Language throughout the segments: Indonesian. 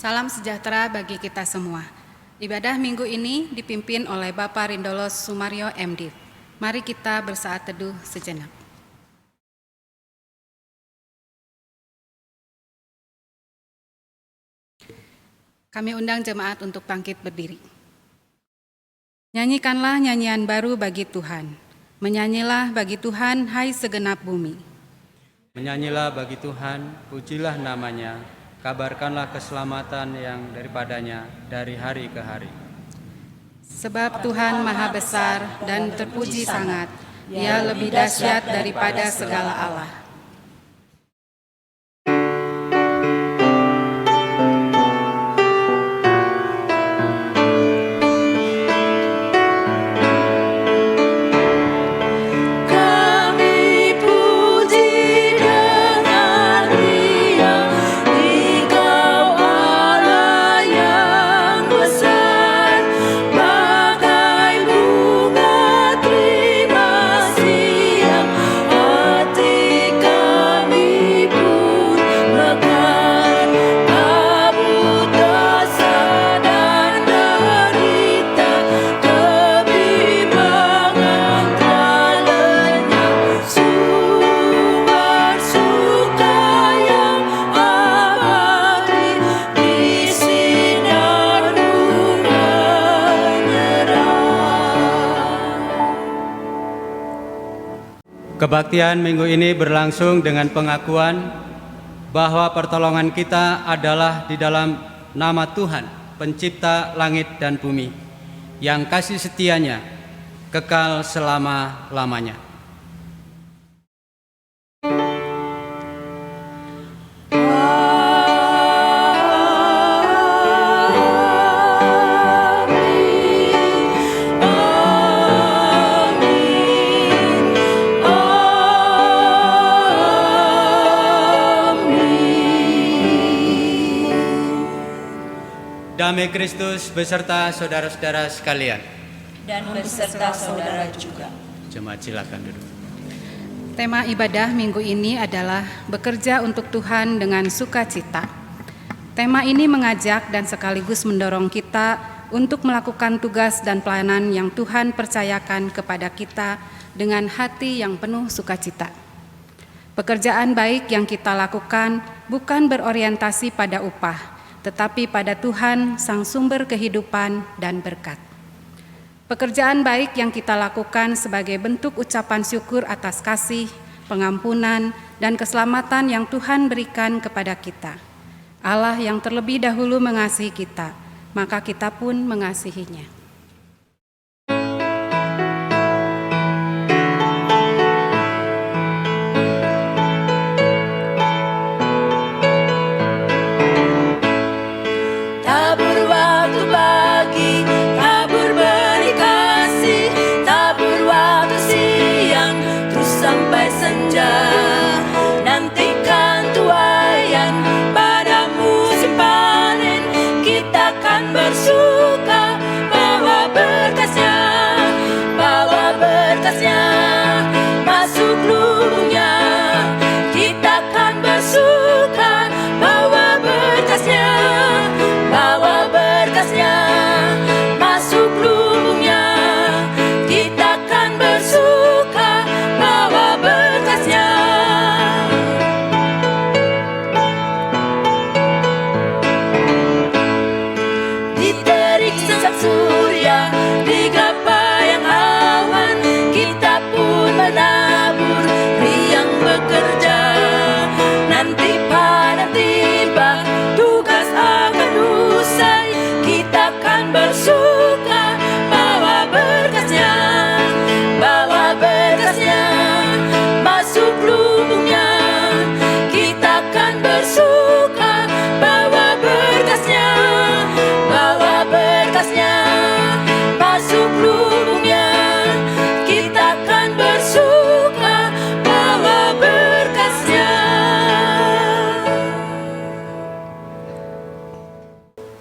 Salam sejahtera bagi kita semua. Ibadah minggu ini dipimpin oleh Bapak Rindolos Sumaryo MD. Mari kita bersaat teduh sejenak. Kami undang jemaat untuk bangkit berdiri. Nyanyikanlah nyanyian baru bagi Tuhan. Menyanyilah bagi Tuhan, hai segenap bumi. Menyanyilah bagi Tuhan, pujilah namanya, kabarkanlah keselamatan yang daripadanya dari hari ke hari. Sebab Tuhan maha besar dan terpuji sangat, Ia lebih dahsyat daripada segala Allah. Kebaktian minggu ini berlangsung dengan pengakuan bahwa pertolongan kita adalah di dalam nama Tuhan, pencipta langit dan bumi, yang kasih setianya kekal selama-lamanya. Damai Kristus beserta saudara-saudara sekalian. Dan beserta saudara juga. Jemaat silakan duduk. Tema ibadah minggu ini adalah bekerja untuk Tuhan dengan sukacita. Tema ini mengajak dan sekaligus mendorong kita untuk melakukan tugas dan pelayanan yang Tuhan percayakan kepada kita dengan hati yang penuh sukacita. Pekerjaan baik yang kita lakukan bukan berorientasi pada upah, tetapi pada Tuhan, Sang Sumber kehidupan dan berkat. Pekerjaan baik yang kita lakukan sebagai bentuk ucapan syukur atas kasih, pengampunan, dan keselamatan yang Tuhan berikan kepada kita. Allah yang terlebih dahulu mengasihi kita, maka kita pun mengasihinya. Tabur waktu pagi, tabur beri kasih, tabur waktu siang, terus sampai senja. Nantikan tuaian pada musim panen, kita kan bersuka bawa berkasnya masuk lubungnya. Kita kan bersuka bawa berkasnya masuk lubungnya. Kita kan bersuka bawa berkasnya. Di terik sesat surya, di gapaian awan, kita pun menabur riang bekerja. Nanti pada tiba tugas akan usai, kita kan bersuka bawa berkasnya masuk lubungnya. Kita kan bersuka bawa berkasnya masuk lubungnya. Kita kan bersuka bawa berkasnya.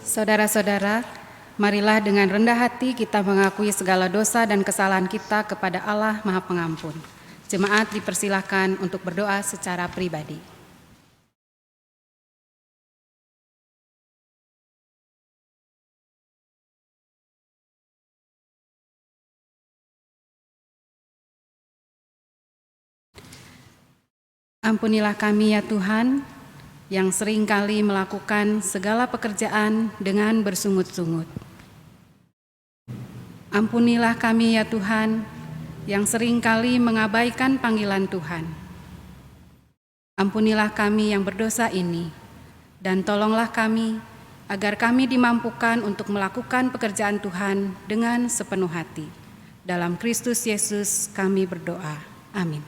Saudara-saudara, marilah dengan rendah hati kita mengakui segala dosa dan kesalahan kita kepada Allah Maha Pengampun. Jemaat dipersilakan untuk berdoa secara pribadi. Ampunilah kami ya Tuhan, yang seringkali melakukan segala pekerjaan dengan bersungut-sungut. Ampunilah kami ya Tuhan, yang seringkali mengabaikan panggilan Tuhan. Ampunilah kami yang berdosa ini, dan tolonglah kami agar kami dimampukan untuk melakukan pekerjaan Tuhan dengan sepenuh hati. Dalam Kristus Yesus kami berdoa. Amin.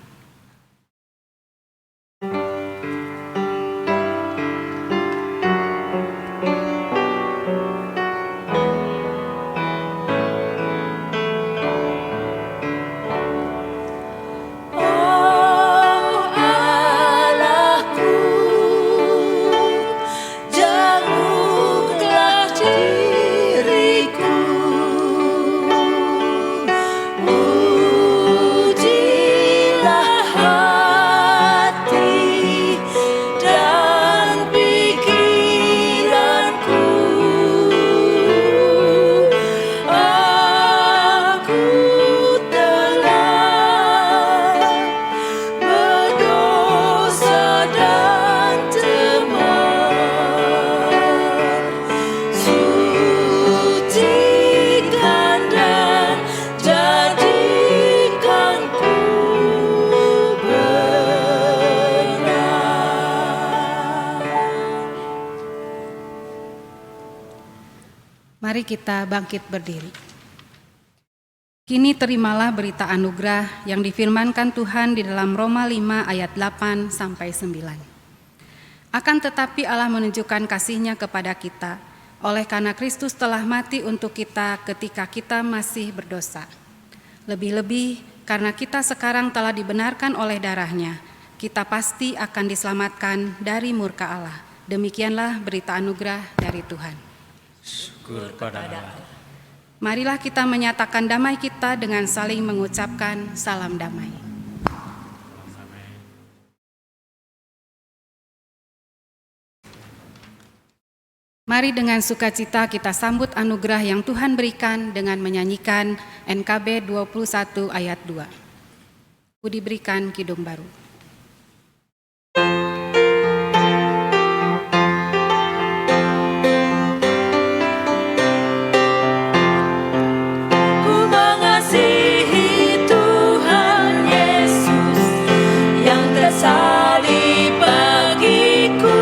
Mari kita bangkit berdiri. Kini terimalah berita anugerah yang difirmankan Tuhan di dalam Roma 5 ayat 8 sampai 9. Akan tetapi Allah menunjukkan kasih-Nya kepada kita, oleh karena Kristus telah mati untuk kita ketika kita masih berdosa. Lebih-lebih karena kita sekarang telah dibenarkan oleh darah-Nya, kita pasti akan diselamatkan dari murka Allah. Demikianlah berita anugerah dari Tuhan. Syukur pada Allah. Marilah kita menyatakan damai kita dengan saling mengucapkan salam damai. Mari dengan sukacita kita sambut anugerah yang Tuhan berikan dengan menyanyikan NKB 21 ayat 2. Ku diberikan kidung baru. Salib bagiku.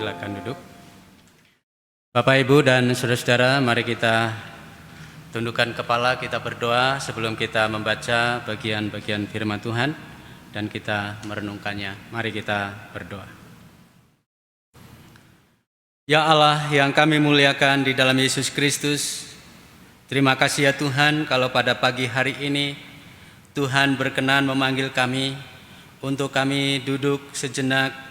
silakan duduk. Bapak, Ibu, dan saudara-saudara, mari kita tundukkan kepala, kita berdoa sebelum kita membaca bagian-bagian firman Tuhan dan kita merenungkannya. Mari kita berdoa. Ya Allah yang kami muliakan di dalam Yesus Kristus, terima kasih ya Tuhan kalau pada pagi hari ini Tuhan berkenan memanggil kami untuk kami duduk sejenak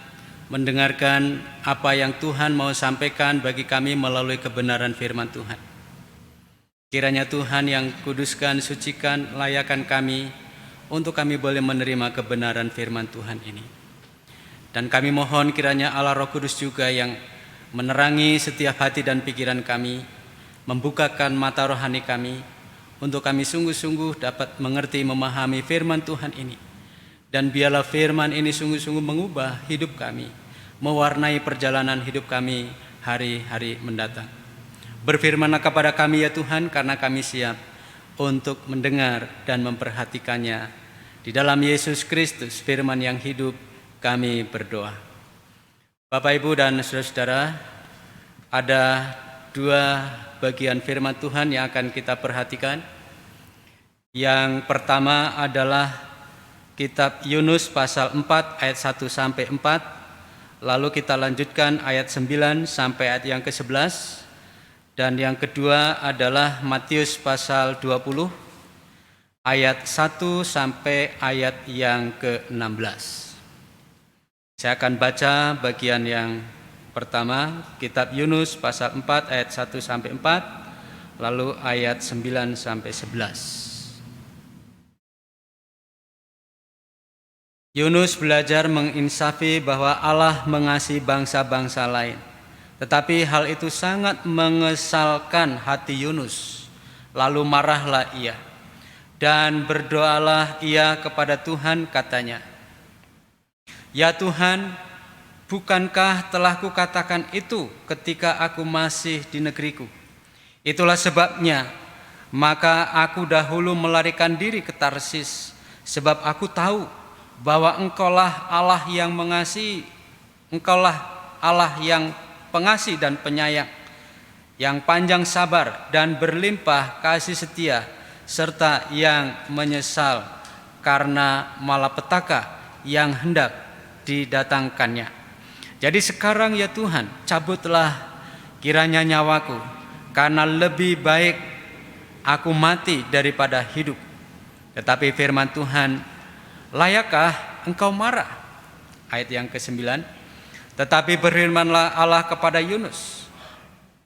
mendengarkan apa yang Tuhan mau sampaikan bagi kami melalui kebenaran firman Tuhan. Kiranya Tuhan yang kuduskan, sucikan, layakan kami untuk kami boleh menerima kebenaran firman Tuhan ini. Dan kami mohon kiranya Allah Roh Kudus juga yang menerangi setiap hati dan pikiran kami, membukakan mata rohani kami, untuk kami sungguh-sungguh dapat mengerti, memahami firman Tuhan ini. Dan biarlah firman ini sungguh-sungguh mengubah hidup kami, mewarnai perjalanan hidup kami hari-hari mendatang. Berfirmanlah kepada kami ya Tuhan, karena kami siap untuk mendengar dan memperhatikannya. Di dalam Yesus Kristus, firman yang hidup, kami berdoa. Bapak, Ibu, dan saudara-saudara, ada dua bagian firman Tuhan yang akan kita perhatikan. Yang pertama adalah Kitab Yunus pasal 4 ayat 1 sampai 4. Lalu kita lanjutkan ayat 9 sampai ayat yang ke-11. Dan yang kedua adalah Matius pasal 20 ayat 1 sampai ayat yang ke-16. Saya akan baca bagian yang pertama, Kitab Yunus pasal 4 ayat 1 sampai 4, lalu ayat 9 sampai 11. Yunus belajar menginsafi bahwa Allah mengasihi bangsa-bangsa lain. Tetapi hal itu sangat mengesalkan hati Yunus. Lalu marahlah ia. Dan berdoalah ia kepada Tuhan, katanya, "Ya Tuhan, bukankah telah kukatakan itu ketika aku masih di negeriku? Itulah sebabnya, maka aku dahulu melarikan diri ke Tarsis, sebab aku tahu bahwa Engkaulah Allah yang mengasihi, Engkaulah Allah yang pengasih dan penyayang, yang panjang sabar dan berlimpah kasih setia, serta yang menyesal karena malapetaka yang hendak didatangkannya. Jadi sekarang ya Tuhan, cabutlah kiranya nyawaku, karena lebih baik aku mati daripada hidup." Tetapi firman Tuhan, "Layakkah engkau marah?" Ayat yang ke-9. Tetapi berfirmanlah Allah kepada Yunus,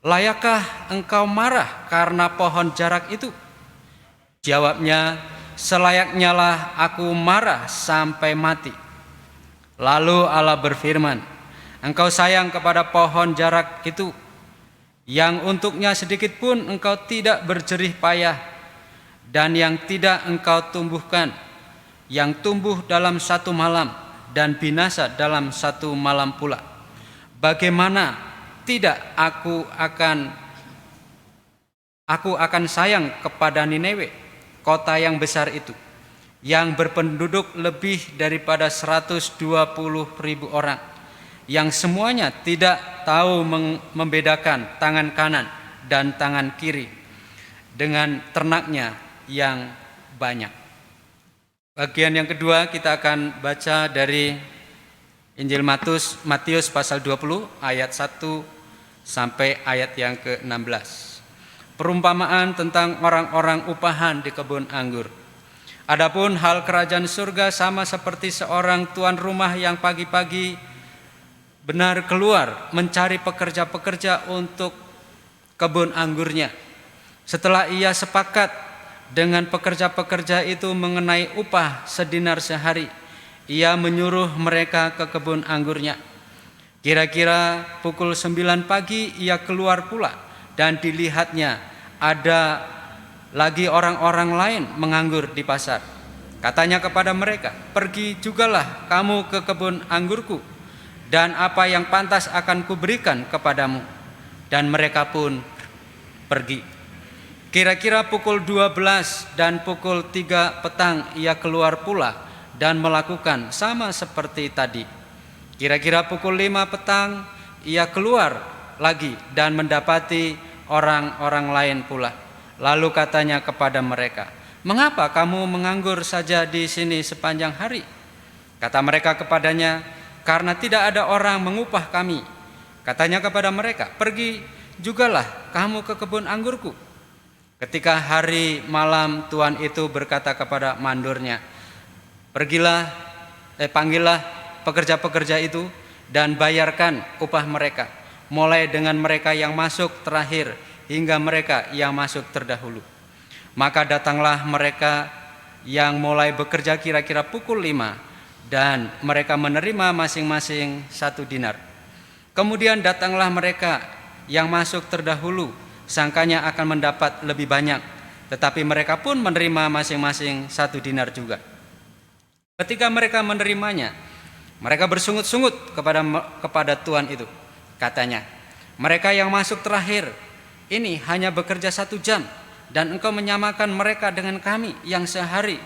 "Layakkah engkau marah karena pohon jarak itu?" Jawabnya, "Selayaknya lah aku marah sampai mati." Lalu Allah berfirman, "Engkau sayang kepada pohon jarak itu, yang untuknya sedikit pun engkau tidak berjerih payah, dan yang tidak engkau tumbuhkan, yang tumbuh dalam satu malam dan binasa dalam satu malam pula. Bagaimana tidak aku akan sayang kepada Nineve, kota yang besar itu, yang berpenduduk lebih daripada 120.000 orang, yang semuanya tidak tahu membedakan tangan kanan dan tangan kiri, dengan ternaknya yang banyak." Bagian yang kedua kita akan baca dari Injil Matius pasal 20 ayat 1 sampai ayat yang ke-16. Perumpamaan tentang orang-orang upahan di kebun anggur. Adapun hal kerajaan surga sama seperti seorang tuan rumah yang pagi-pagi benar keluar mencari pekerja-pekerja untuk kebun anggurnya. Setelah ia sepakat dengan pekerja-pekerja itu mengenai upah sedinar sehari, ia menyuruh mereka ke kebun anggurnya. Kira-kira pukul 9 pagi ia keluar pula, dan dilihatnya ada lagi orang-orang lain menganggur di pasar. Katanya kepada mereka, "Pergi jugalah kamu ke kebun anggurku, dan apa yang pantas akan kuberikan kepadamu." Dan mereka pun pergi. Kira-kira pukul 12 dan pukul 3 petang ia keluar pula dan melakukan sama seperti tadi. Kira-kira pukul 5 petang ia keluar lagi dan mendapati orang-orang lain pula. Lalu katanya kepada mereka, "Mengapa kamu menganggur saja di sini sepanjang hari?" Kata mereka kepadanya, "Karena tidak ada orang mengupah kami." Katanya kepada mereka, "Pergi jugalah kamu ke kebun anggurku." Ketika hari malam, tuan itu berkata kepada mandornya, panggillah pekerja-pekerja itu dan bayarkan upah mereka, mulai dengan mereka yang masuk terakhir hingga mereka yang masuk terdahulu. Maka datanglah mereka yang mulai bekerja kira-kira pukul 5, dan mereka menerima masing-masing 1 dinar. Kemudian datanglah mereka yang masuk terdahulu, sangkanya akan mendapat lebih banyak, tetapi mereka pun menerima masing-masing 1 dinar juga. Ketika mereka menerimanya, mereka bersungut-sungut kepada tuan itu. Katanya, "Mereka yang masuk terakhir ini hanya bekerja 1 jam, dan engkau menyamakan mereka dengan kami yang sehari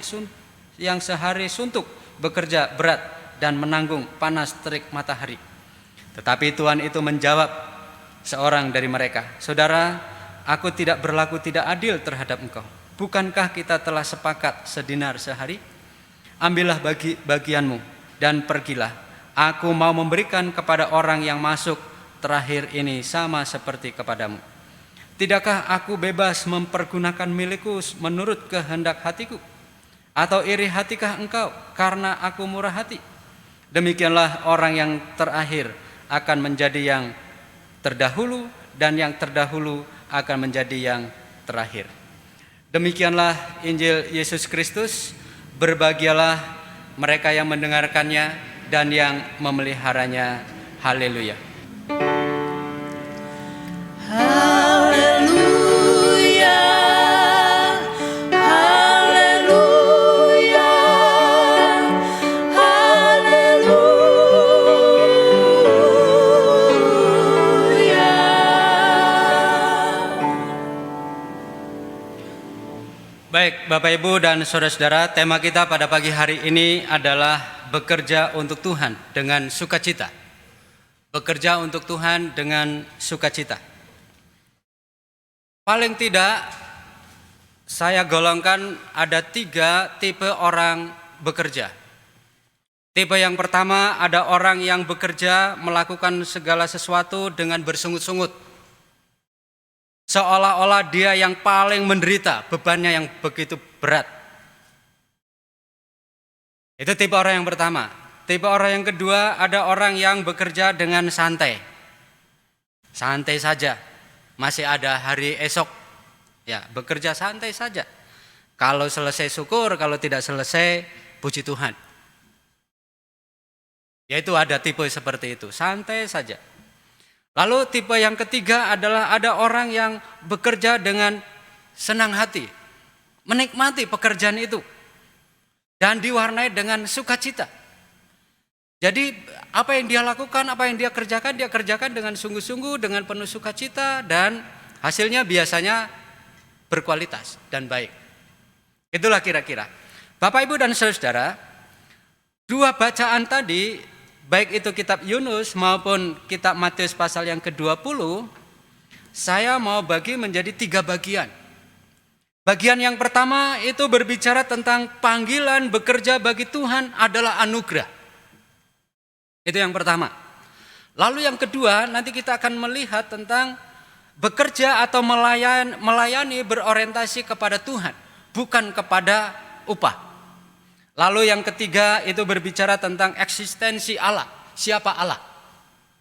suntuk bekerja berat dan menanggung panas terik matahari." Tetapi tuan itu menjawab seorang dari mereka, "Saudara, aku tidak berlaku tidak adil terhadap engkau. Bukankah kita telah sepakat sedinar sehari? Ambillah bagianmu dan pergilah. Aku mau memberikan kepada orang yang masuk terakhir ini sama seperti kepadamu. Tidakkah aku bebas mempergunakan milikku menurut kehendak hatiku? Atau iri hatikah engkau karena aku murah hati?" Demikianlah orang yang terakhir akan menjadi yang terdahulu, dan yang terdahulu akan menjadi yang terakhir. Demikianlah Injil Yesus Kristus. Berbahagialah mereka yang mendengarkannya dan yang memeliharanya. Haleluya. Haleluya, haleluya, haleluya. Baik, Bapak Ibu dan saudara-saudara, tema kita pada pagi hari ini adalah bekerja untuk Tuhan dengan sukacita. Bekerja untuk Tuhan dengan sukacita. Paling tidak, saya golongkan ada 3 tipe orang bekerja. Tipe yang pertama, ada orang yang bekerja melakukan segala sesuatu dengan bersungut-sungut. Seolah-olah dia yang paling menderita, bebannya yang begitu berat. Itu tipe orang yang pertama. Tipe orang yang kedua, ada orang yang bekerja dengan santai. Santai saja, masih ada hari esok. Ya, bekerja santai saja. Kalau selesai syukur, kalau tidak selesai puji Tuhan. Yaitu ada tipe seperti itu, santai saja. Lalu tipe yang ketiga adalah ada orang yang bekerja dengan senang hati, menikmati pekerjaan itu, dan diwarnai dengan sukacita. Jadi apa yang dia lakukan, apa yang dia kerjakan dengan sungguh-sungguh, dengan penuh sukacita, dan hasilnya biasanya berkualitas dan baik. Itulah kira-kira. Bapak, Ibu, dan saudara, 2 bacaan tadi, baik itu kitab Yunus maupun kitab Matius pasal yang ke-20, saya mau bagi menjadi 3 bagian. Bagian yang pertama itu berbicara tentang panggilan bekerja bagi Tuhan adalah anugerah. Itu yang pertama. Lalu yang kedua, nanti kita akan melihat tentang bekerja atau melayani berorientasi kepada Tuhan, bukan kepada upah. Lalu yang ketiga itu berbicara tentang eksistensi Allah. Siapa Allah?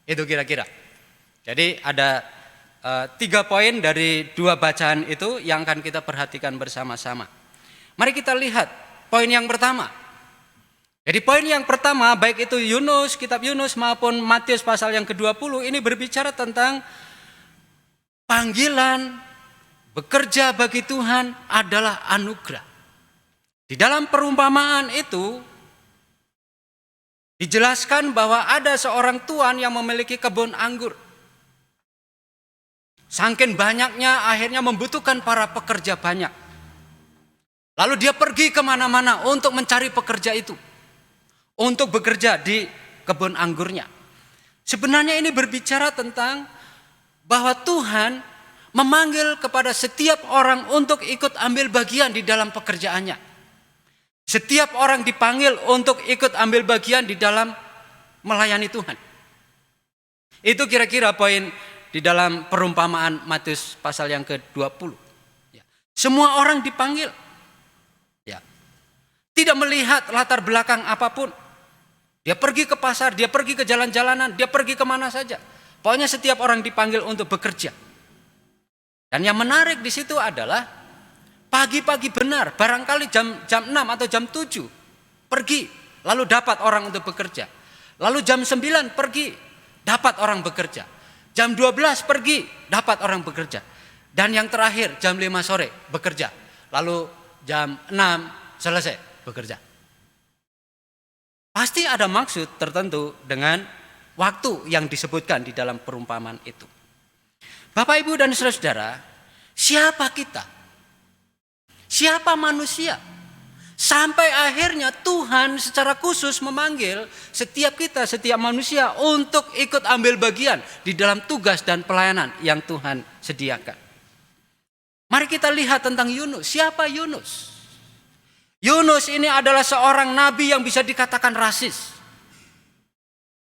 Itu kira-kira. Jadi ada 3 poin dari 2 bacaan itu yang akan kita perhatikan bersama-sama. Mari kita lihat poin yang pertama. Jadi poin yang pertama, baik itu Yunus, kitab Yunus maupun Matius pasal yang ke-20, ini berbicara tentang panggilan bekerja bagi Tuhan adalah anugerah. Di dalam perumpamaan itu dijelaskan bahwa ada seorang tuan yang memiliki kebun anggur. Saking banyaknya akhirnya membutuhkan para pekerja banyak. Lalu dia pergi kemana-mana untuk mencari pekerja itu, untuk bekerja di kebun anggurnya. Sebenarnya ini berbicara tentang bahwa Tuhan memanggil kepada setiap orang untuk ikut ambil bagian di dalam pekerjaannya. Setiap orang dipanggil untuk ikut ambil bagian di dalam melayani Tuhan. Itu kira-kira poin di dalam perumpamaan Matius pasal yang ke-20. Ya. Semua orang dipanggil. Ya. Tidak melihat latar belakang apapun. Dia pergi ke pasar, dia pergi ke jalan-jalanan, dia pergi kemana saja. Pokoknya setiap orang dipanggil untuk bekerja. Dan yang menarik di situ adalah pagi-pagi benar, barangkali jam 6 atau jam 7 pergi, lalu dapat orang untuk bekerja. Lalu jam 9 pergi, dapat orang bekerja. Jam 12 pergi, dapat orang bekerja. Dan yang terakhir jam 5 sore bekerja. Lalu jam 6 selesai bekerja. Pasti ada maksud tertentu dengan waktu yang disebutkan di dalam perumpamaan itu. Bapak, Ibu, dan saudara, siapa kita? Siapa manusia? Sampai akhirnya Tuhan secara khusus memanggil setiap kita, setiap manusia untuk ikut ambil bagian di dalam tugas dan pelayanan yang Tuhan sediakan. Mari kita lihat tentang Yunus. Siapa Yunus? Yunus ini adalah seorang nabi yang bisa dikatakan rasis.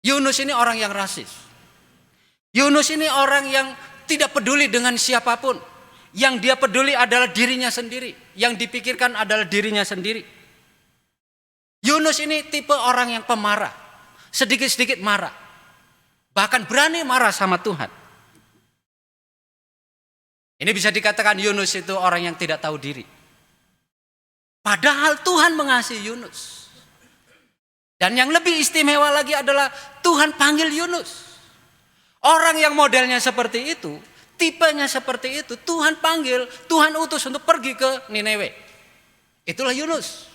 Yunus ini orang yang rasis. Yunus ini orang yang tidak peduli dengan siapapun. Yang dia peduli adalah dirinya sendiri. Yang dipikirkan adalah dirinya sendiri. Yunus ini tipe orang yang pemarah. Sedikit-sedikit marah. Bahkan berani marah sama Tuhan. Ini bisa dikatakan Yunus itu orang yang tidak tahu diri. Padahal Tuhan mengasihi Yunus. Dan yang lebih istimewa lagi adalah Tuhan panggil Yunus. Orang yang modelnya seperti itu, tipenya seperti itu, Tuhan panggil, Tuhan utus untuk pergi ke Niniwe. Itulah Yunus.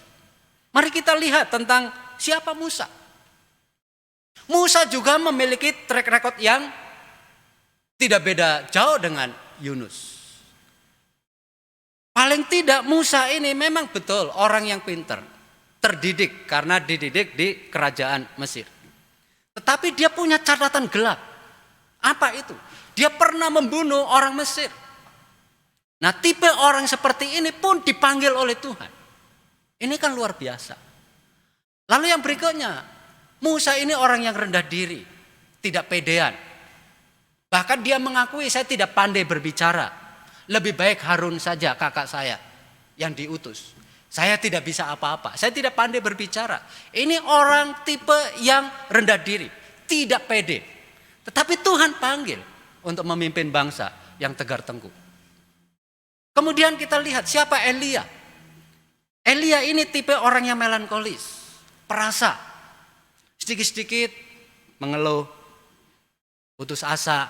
Mari kita lihat tentang siapa Musa. Musa juga memiliki track record yang tidak beda jauh dengan Yunus. Paling tidak Musa ini memang betul orang yang pintar, terdidik karena dididik di kerajaan Mesir. Tetapi dia punya catatan gelap. Apa itu? Dia pernah membunuh orang Mesir. Nah, tipe orang seperti ini pun dipanggil oleh Tuhan. Ini kan luar biasa. Lalu yang berikutnya, Musa ini orang yang rendah diri, tidak pedean. Bahkan dia mengakui, saya tidak pandai berbicara. Lebih baik Harun saja kakak saya yang diutus. Saya tidak bisa apa-apa, saya tidak pandai berbicara. Ini orang tipe yang rendah diri, tidak pede. Tetapi Tuhan panggil untuk memimpin bangsa yang tegar tengkuk. Kemudian kita lihat siapa Elia. Elia ini tipe orang yang melankolis, perasa. Sedikit-sedikit mengeluh, putus asa,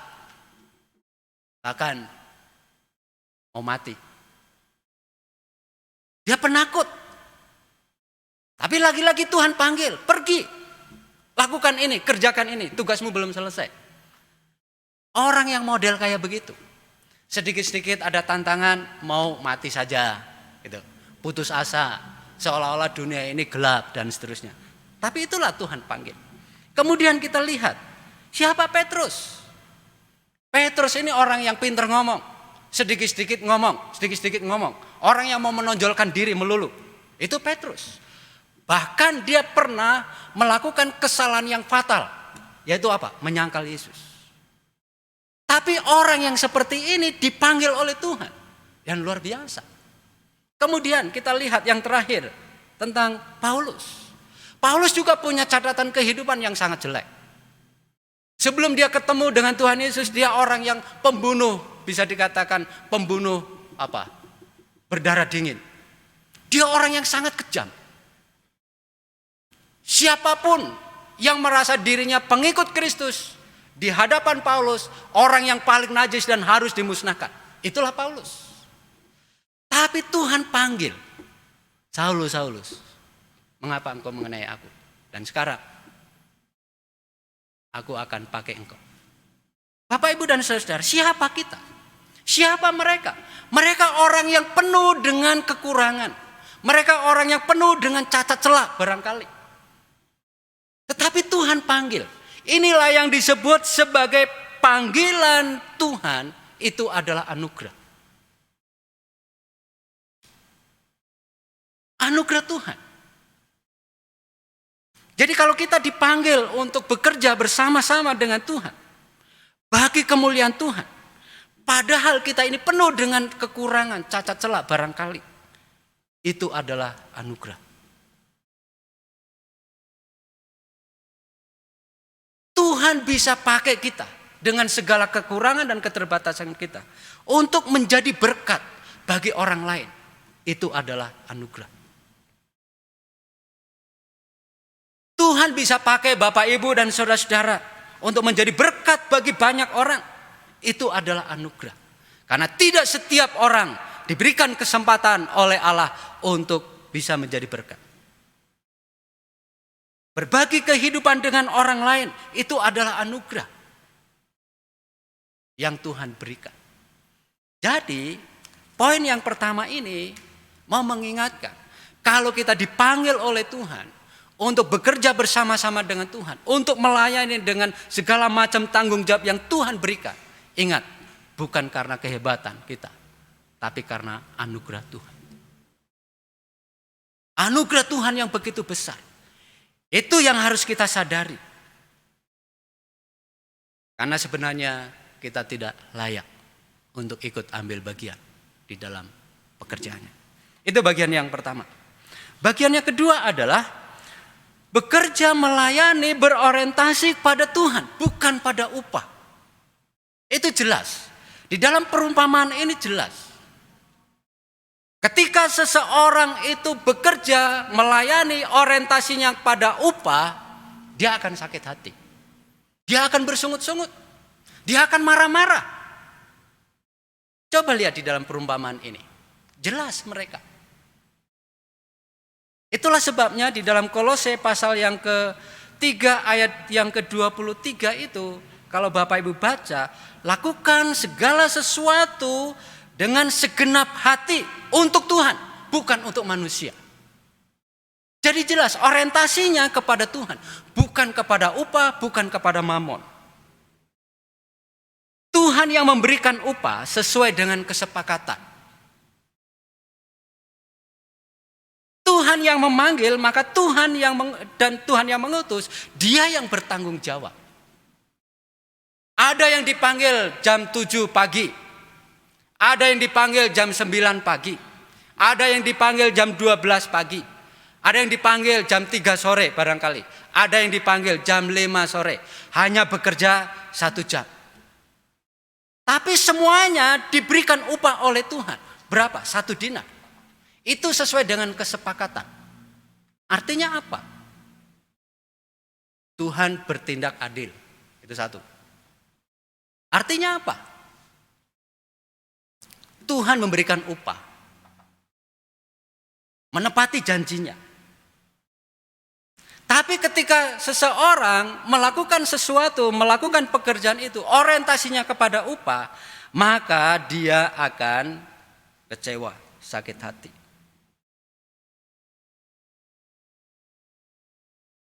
bahkan mau mati. Dia penakut. Tapi lagi-lagi Tuhan panggil, pergi. Lakukan ini, kerjakan ini, tugasmu belum selesai. Orang yang model kayak begitu. Sedikit-sedikit ada tantangan, mau mati saja. Gitu. Putus asa, seolah-olah dunia ini gelap dan seterusnya. Tapi itulah Tuhan panggil. Kemudian kita lihat, siapa Petrus? Petrus ini orang yang pintar ngomong. Sedikit-sedikit ngomong. Orang yang mau menonjolkan diri melulu. Itu Petrus. Bahkan dia pernah melakukan kesalahan yang fatal. Yaitu apa? Menyangkal Yesus. Tapi orang yang seperti ini dipanggil oleh Tuhan. Yang luar biasa. Kemudian kita lihat yang terakhir. Tentang Paulus. Paulus juga punya catatan kehidupan yang sangat jelek. Sebelum dia ketemu dengan Tuhan Yesus, dia orang yang pembunuh, bisa dikatakan pembunuh apa? Berdarah dingin. Dia orang yang sangat kejam. Siapapun yang merasa dirinya pengikut Kristus di hadapan Paulus, orang yang paling najis dan harus dimusnahkan. Itulah Paulus. Tapi Tuhan panggil, Saulus, Saulus, mengapa engkau mengenai aku? Dan sekarang aku akan pakai engkau. Bapak, Ibu, dan saudara, siapa kita? Siapa mereka? Mereka orang yang penuh dengan kekurangan. Mereka orang yang penuh dengan cacat celah barangkali. Tetapi Tuhan panggil. Inilah yang disebut sebagai panggilan Tuhan, itu adalah anugerah. Anugerah Tuhan. Jadi kalau kita dipanggil untuk bekerja bersama-sama dengan Tuhan, bagi kemuliaan Tuhan, padahal kita ini penuh dengan kekurangan, cacat celah barangkali, itu adalah anugerah. Tuhan bisa pakai kita dengan segala kekurangan dan keterbatasan kita untuk menjadi berkat bagi orang lain. Itu adalah anugerah. Tuhan bisa pakai Bapak, Ibu, dan saudara-saudara untuk menjadi berkat bagi banyak orang. Itu adalah anugerah. Karena tidak setiap orang diberikan kesempatan oleh Allah untuk bisa menjadi berkat. Berbagi kehidupan dengan orang lain, itu adalah anugerah yang Tuhan berikan. Jadi, poin yang pertama ini mau mengingatkan, kalau kita dipanggil oleh Tuhan untuk bekerja bersama-sama dengan Tuhan, untuk melayani dengan segala macam tanggung jawab yang Tuhan berikan. Ingat, bukan karena kehebatan kita, tapi karena anugerah Tuhan. Anugerah Tuhan yang begitu besar. Itu yang harus kita sadari. Karena sebenarnya kita tidak layak untuk ikut ambil bagian di dalam pekerjaannya. Itu bagian yang pertama. Bagian yang kedua adalah bekerja melayani berorientasi pada Tuhan, bukan pada upah. Itu jelas. Di dalam perumpamaan ini jelas. Ketika seseorang itu bekerja melayani orientasinya pada upah, dia akan sakit hati. Dia akan bersungut-sungut. Dia akan marah-marah. Coba lihat di dalam perumpamaan ini. Jelas mereka. Itulah sebabnya di dalam Kolose pasal yang ke-3 ayat yang ke-23 itu, kalau Bapak Ibu baca, lakukan segala sesuatu dengan segenap hati untuk Tuhan, bukan untuk manusia. Jadi jelas orientasinya kepada Tuhan, bukan kepada upah, bukan kepada mamon. Tuhan yang memberikan upah sesuai dengan kesepakatan. Tuhan yang memanggil, maka Tuhan yang mengutus, Dia yang bertanggung jawab. Ada yang dipanggil jam 7 pagi. Ada yang dipanggil jam 9 pagi. Ada yang dipanggil jam 12 pagi. Ada yang dipanggil jam 3 sore barangkali. Ada yang dipanggil jam 5 sore. Hanya bekerja 1 jam. Tapi semuanya diberikan upah oleh Tuhan. Berapa? 1 dinar. Itu sesuai dengan kesepakatan. Artinya apa? Tuhan bertindak adil. Itu satu. Artinya apa? Tuhan memberikan upah. Menepati janjinya. Tapi ketika seseorang melakukan sesuatu, melakukan pekerjaan itu, orientasinya kepada upah, maka dia akan kecewa, sakit hati.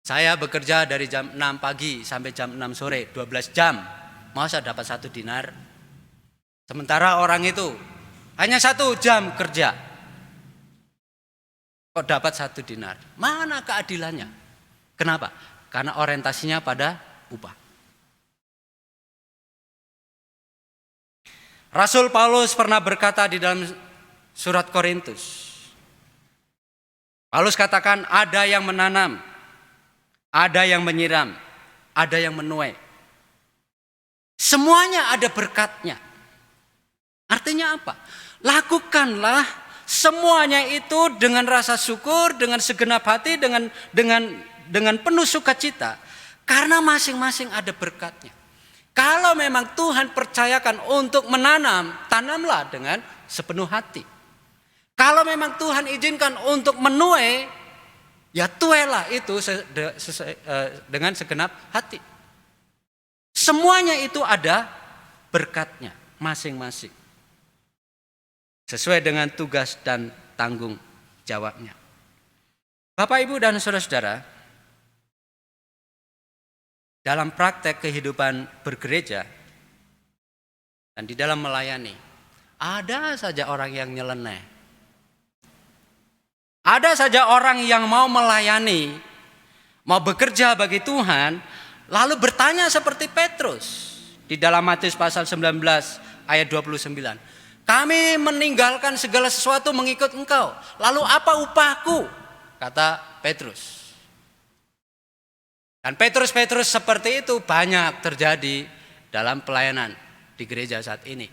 Saya bekerja dari jam 6 pagi sampai jam 6 sore, 12 jam. Masa dapat 1 dinar? Sementara orang itu hanya 1 jam kerja. Kok dapat 1 dinar? Mana keadilannya? Kenapa? Karena orientasinya pada upah. Rasul Paulus pernah berkata di dalam surat Korintus. Paulus katakan ada yang menanam, ada yang menyiram, ada yang menuai. Semuanya ada berkatnya. Artinya apa? Lakukanlah semuanya itu dengan rasa syukur, dengan segenap hati, dengan penuh sukacita. Karena masing-masing ada berkatnya. Kalau memang Tuhan percayakan untuk menanam, tanamlah dengan sepenuh hati. Kalau memang Tuhan izinkan untuk menuai, ya tuailah itu dengan segenap hati. Semuanya itu ada berkatnya masing-masing. Sesuai dengan tugas dan tanggung jawabnya. Bapak, Ibu, dan saudara-saudara, dalam praktek kehidupan bergereja dan di dalam melayani, ada saja orang yang nyeleneh. Ada saja orang yang mau melayani, mau bekerja bagi Tuhan, lalu bertanya seperti Petrus di dalam Matius pasal 19 ayat 29. Kami meninggalkan segala sesuatu mengikut Engkau. Lalu apa upahku? Kata Petrus. Dan Petrus seperti itu banyak terjadi dalam pelayanan di gereja saat ini.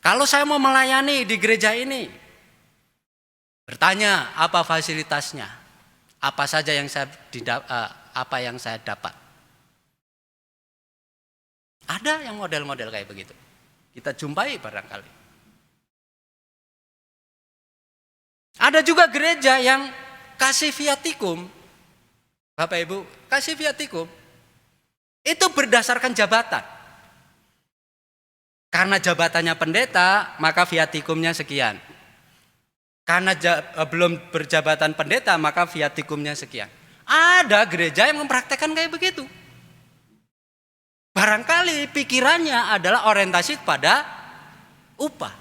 Kalau saya mau melayani di gereja ini, bertanya apa fasilitasnya, apa saja yang saya dapat. Ada yang model-model kayak begitu. Kita jumpai barangkali. Ada juga gereja yang kasih viatikum. Bapak Ibu, kasih viatikum itu berdasarkan jabatan. Karena jabatannya pendeta, maka viatikumnya sekian. Karena belum berjabatan pendeta, maka viatikumnya sekian. Ada gereja yang mempraktekkan kayak begitu. Barangkali pikirannya adalah orientasi kepada upah.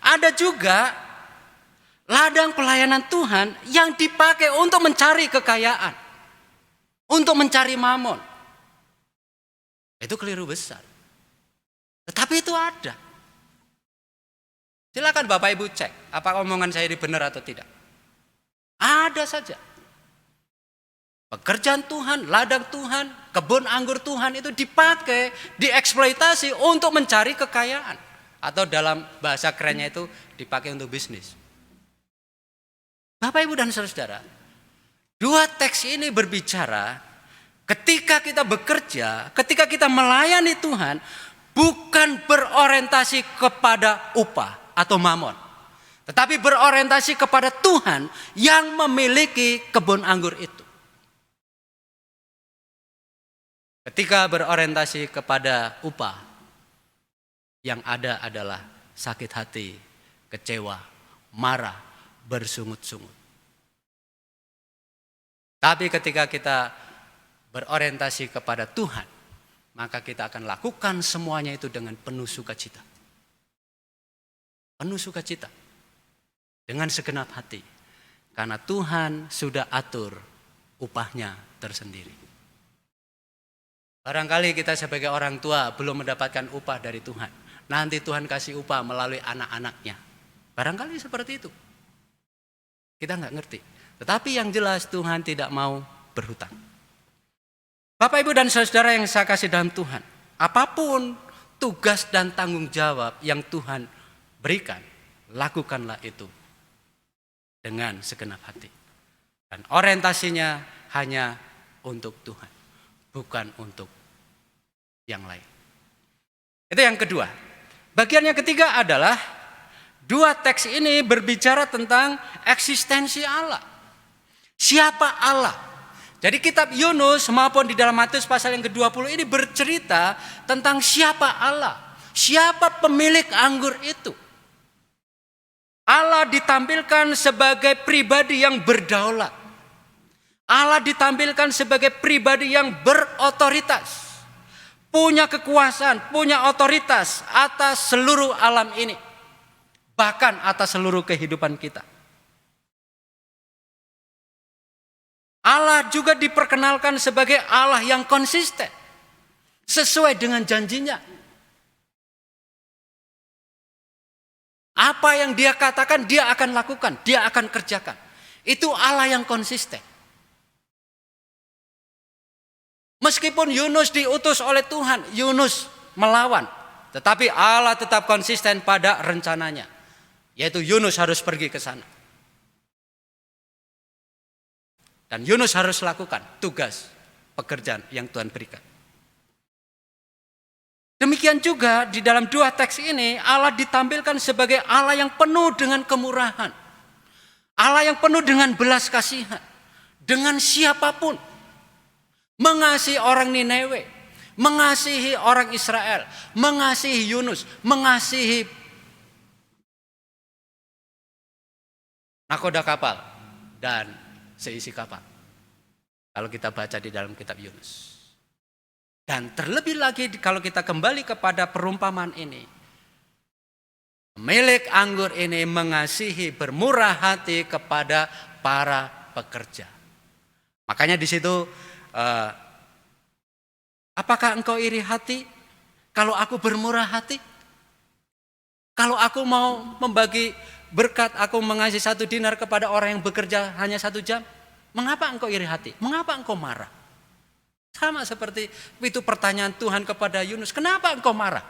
Ada juga ladang pelayanan Tuhan yang dipakai untuk mencari kekayaan, untuk mencari mamon. Itu keliru besar. Tetapi itu ada. Silakan Bapak Ibu cek, apa omongan saya ini benar atau tidak. Ada saja. Pekerjaan Tuhan, ladang Tuhan, kebun anggur Tuhan itu dipakai, dieksploitasi untuk mencari kekayaan. Atau dalam bahasa kerennya itu dipakai untuk bisnis. Bapak Ibu dan saudara, dua teks ini berbicara ketika kita bekerja, ketika kita melayani Tuhan, bukan berorientasi kepada upah atau mamon. Tetapi berorientasi kepada Tuhan yang memiliki kebun anggur itu. Ketika berorientasi kepada upah, yang ada adalah sakit hati, kecewa, marah, bersungut-sungut. Tapi ketika kita berorientasi kepada Tuhan, maka kita akan lakukan semuanya itu dengan penuh sukacita. Penuh sukacita. Dengan segenap hati. Karena Tuhan sudah atur upahnya tersendiri. Barangkali kita sebagai orang tua belum mendapatkan upah dari Tuhan. Nanti Tuhan kasih upah melalui anak-anaknya. Barangkali seperti itu. Kita nggak ngerti. Tetapi yang jelas Tuhan tidak mau berhutang. Bapak Ibu dan saudara yang saya kasih dalam Tuhan. Apapun tugas dan tanggung jawab yang Tuhan berikan, lakukanlah itu dengan segenap hati. Dan orientasinya hanya untuk Tuhan, bukan untuk yang lain. Itu yang kedua. Bagian yang ketiga adalah dua teks ini berbicara tentang eksistensi Allah. Siapa Allah? Jadi kitab Yunus maupun di dalam Matius pasal yang ke-20 ini bercerita tentang siapa Allah. Siapa pemilik anggur itu? Allah ditampilkan sebagai pribadi yang berdaulat. Allah ditampilkan sebagai pribadi yang berotoritas. Punya kekuasaan, punya otoritas atas seluruh alam ini. Bahkan atas seluruh kehidupan kita. Allah juga diperkenalkan sebagai Allah yang konsisten. Sesuai dengan janjinya. Apa yang dia katakan, dia akan lakukan, dia akan kerjakan. Itu Allah yang konsisten. Meskipun Yunus diutus oleh Tuhan, Yunus melawan. Tetapi Allah tetap konsisten pada rencananya. Yaitu Yunus harus pergi ke sana. Dan Yunus harus lakukan tugas pekerjaan yang Tuhan berikan. Demikian juga di dalam dua teks ini Allah ditampilkan sebagai Allah yang penuh dengan kemurahan. Allah yang penuh dengan belas kasihan. Dengan siapapun. Mengasihi orang Nineve, mengasihi orang Israel, mengasihi Yunus, mengasihi nakoda kapal, dan seisi kapal. Kalau kita baca di dalam kitab Yunus. Dan terlebih lagi kalau kita kembali kepada perumpamaan ini. Pemilik anggur ini mengasihi, bermurah hati kepada para pekerja. Makanya di situ, apakah engkau iri hati kalau aku bermurah hati? Kalau aku mau membagi berkat, aku mengasih 1 dinar kepada orang yang bekerja hanya 1 jam. Mengapa engkau iri hati? Mengapa engkau marah? Sama seperti itu pertanyaan Tuhan kepada Yunus. Kenapa engkau marah?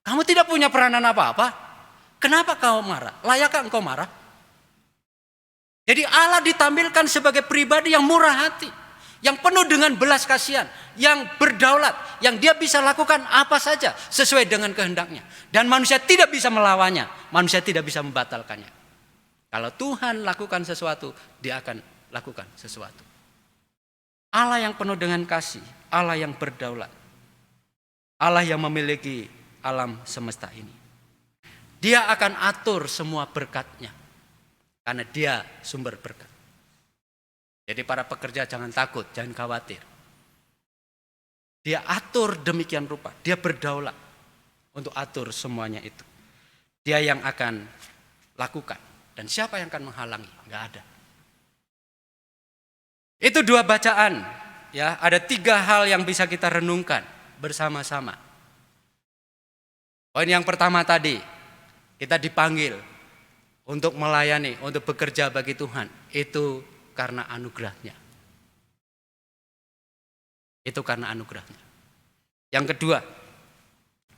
Kamu tidak punya peranan apa-apa. Kenapa kau marah? Layakkah engkau marah? Jadi Allah ditampilkan sebagai pribadi yang murah hati, yang penuh dengan belas kasihan, yang berdaulat, yang dia bisa lakukan apa saja sesuai dengan kehendaknya. Dan manusia tidak bisa melawannya, manusia tidak bisa membatalkannya. Kalau Tuhan lakukan sesuatu, dia akan lakukan sesuatu. Allah yang penuh dengan kasih, Allah yang berdaulat, Allah yang memiliki alam semesta ini. Dia akan atur semua berkatnya. Karena dia sumber berkat. Jadi para pekerja jangan takut, jangan khawatir. Dia atur demikian rupa. Dia berdaulat untuk atur semuanya itu. Dia yang akan lakukan. Dan siapa yang akan menghalangi? Enggak ada. Itu 2 bacaan. Ya, ada 3 hal yang bisa kita renungkan bersama-sama. Poin yang pertama tadi, kita dipanggil untuk melayani, untuk bekerja bagi Tuhan. Itu karena anugerahnya. Itu karena anugerahnya. Yang kedua,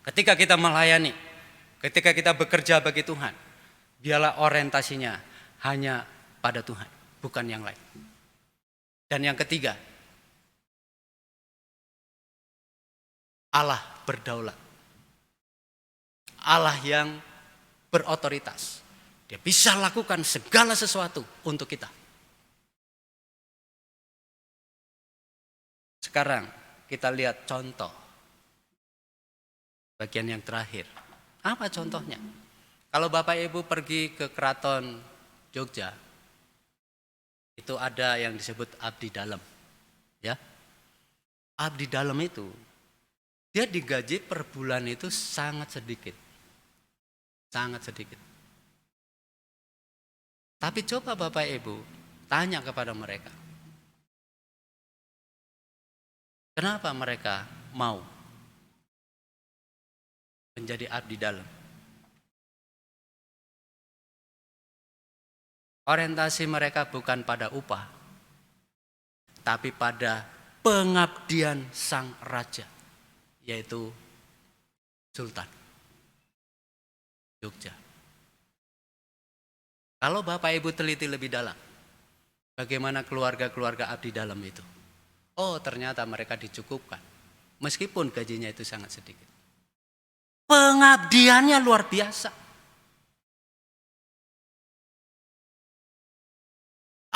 ketika kita melayani, ketika kita bekerja bagi Tuhan, biarlah orientasinya hanya pada Tuhan, bukan yang lain. Dan yang ketiga, Allah berdaulat. Allah yang berotoritas. Dia bisa lakukan segala sesuatu untuk kita. Sekarang kita lihat contoh. Bagian yang terakhir. Apa contohnya? Kalau Bapak Ibu pergi ke Keraton Jogja, itu ada yang disebut abdi dalam. Ya. Abdi dalam itu, dia digaji per bulan itu sangat sedikit. Sangat sedikit. Tapi coba Bapak Ibu tanya kepada mereka. Kenapa mereka mau menjadi abdi dalam? Orientasi mereka bukan pada upah, tapi pada pengabdian sang raja, yaitu Sultan Jogja. Kalau Bapak Ibu teliti lebih dalam, bagaimana keluarga-keluarga abdi dalam itu? Oh, ternyata mereka dicukupkan, meskipun gajinya itu sangat sedikit. Pengabdiannya luar biasa.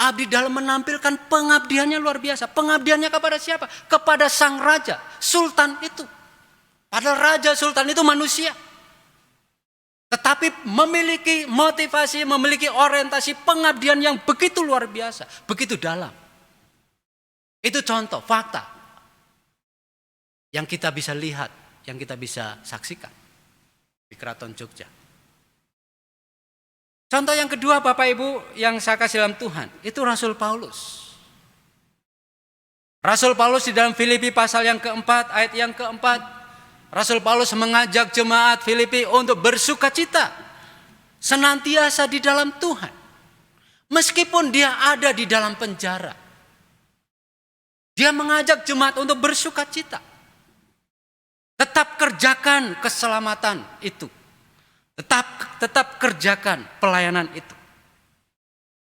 Abdi dalam menampilkan pengabdiannya luar biasa. Pengabdiannya kepada siapa? Kepada sang raja, sultan itu. Padahal raja sultan itu manusia. Tetapi memiliki motivasi, memiliki orientasi pengabdian yang begitu luar biasa, begitu dalam. Itu contoh, fakta yang kita bisa lihat, yang kita bisa saksikan di Keraton Jogja. Contoh yang kedua Bapak Ibu yang saya kasih dalam Tuhan, itu Rasul Paulus. Rasul Paulus di dalam Filipi pasal yang keempat, ayat yang keempat, Rasul Paulus mengajak jemaat Filipi untuk bersukacita senantiasa di dalam Tuhan. Meskipun dia ada di dalam penjara. Dia mengajak jemaat untuk bersukacita. Tetap kerjakan keselamatan itu. Tetap kerjakan pelayanan itu.